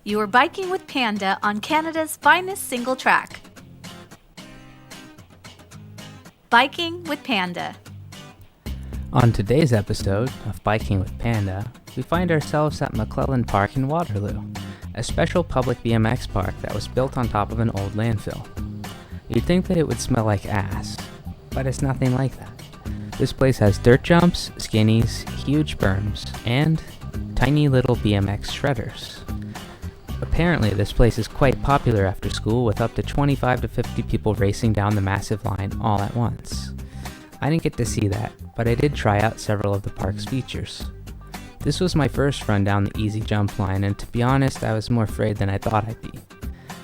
You are biking with Panda on Canada's finest single track. Biking with Panda. On today's episode of Biking with Panda, we find ourselves at McLennan Park in Waterloo, a special public BMX park that was built on top of an old landfill. You'd think that it would smell like ass, but it's nothing like that. This place has dirt jumps, skinnies, huge berms, and tiny little BMX shredders. Apparently, this place is quite popular after school, with up to 25 to 50 people racing down the massive line all at once. I didn't get to see that, but I did try out several of the park's features. This was my first run down the easy jump line, and to be honest, I was more afraid than I thought I'd be.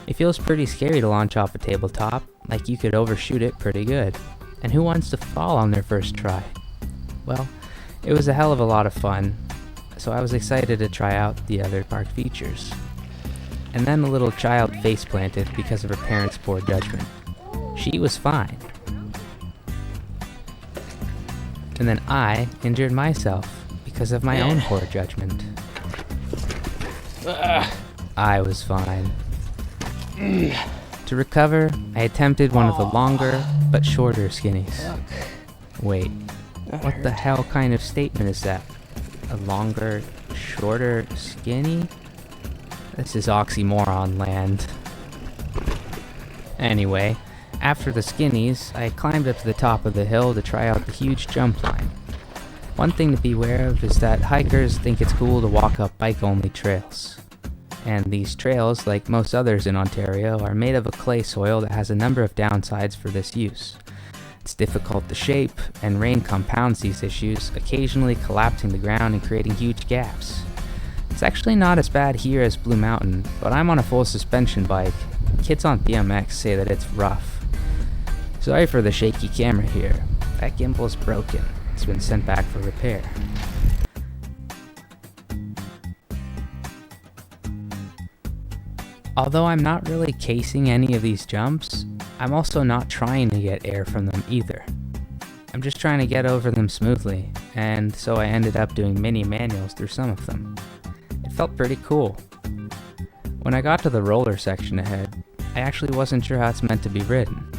It feels pretty scary to launch off a tabletop, like you could overshoot it pretty good. And who wants to fall on their first try? Well, it was a hell of a lot of fun, so I was excited to try out the other park features. And then the little child face planted because of her parents' poor judgment. She was fine. And then I injured myself because of my own poor judgment. I was fine. To recover, I attempted one of the longer but shorter skinnies. Wait, what the hell kind of statement is that? A longer, shorter skinny? This is oxymoron land. Anyway, after the skinnies, I climbed up to the top of the hill to try out the huge jump line. One thing to be aware of is that hikers think it's cool to walk up bike-only trails. And these trails, like most others in Ontario, are made of a clay soil that has a number of downsides for this use. It's difficult to shape, and rain compounds these issues, occasionally collapsing the ground and creating huge gaps. It's actually not as bad here as Blue Mountain, but I'm on a full suspension bike. Kids on BMX say that it's rough. Sorry for the shaky camera here. That gimbal's broken. It's been sent back for repair. Although I'm not really casing any of these jumps, I'm also not trying to get air from them either. I'm just trying to get over them smoothly, and so I ended up doing mini manuals through some of them. It felt pretty cool. When I got to the roller section ahead, I actually wasn't sure how it's meant to be ridden.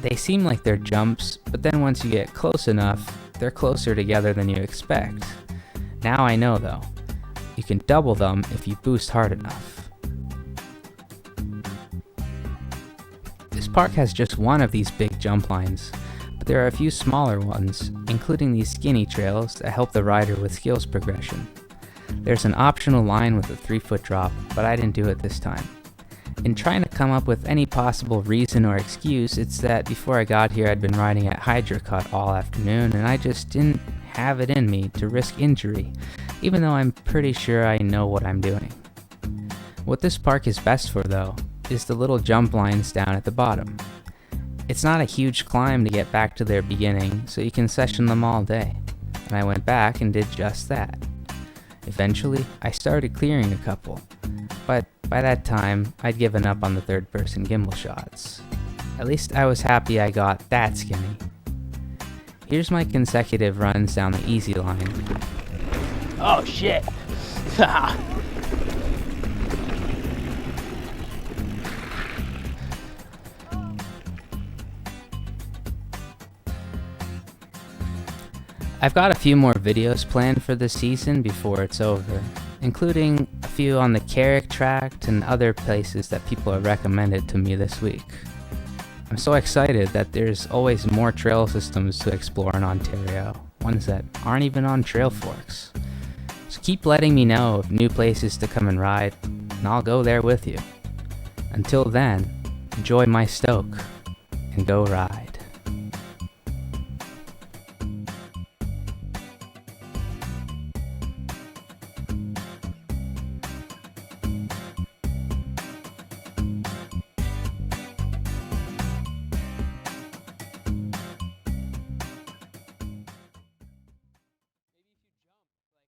They seem like they're jumps, but then once you get close enough, they're closer together than you expect. Now I know though, you can double them if you boost hard enough. This park has just one of these big jump lines, but there are a few smaller ones, including these skinny trails that help the rider with skills progression. There's an optional line with a 3-foot drop, but I didn't do it this time. In trying to come up with any possible reason or excuse, it's that before I got here I'd been riding at Hydra Cut all afternoon, and I just didn't have it in me to risk injury, even though I'm pretty sure I know what I'm doing. What this park is best for though, is the little jump lines down at the bottom. It's not a huge climb to get back to their beginning, so you can session them all day. And I went back and did just that. Eventually, I started clearing a couple, but by that time, I'd given up on the third-person gimbal shots. At least I was happy I got that skinny. Here's my consecutive runs down the easy line. Oh shit! I've got a few more videos planned for this season before it's over, including a few on the Carrick Tract and other places that people have recommended to me this week. I'm so excited that there's always more trail systems to explore in Ontario, ones that aren't even on trail forks. So keep letting me know of new places to come and ride, and I'll go there with you. Until then, enjoy my stoke, and go ride.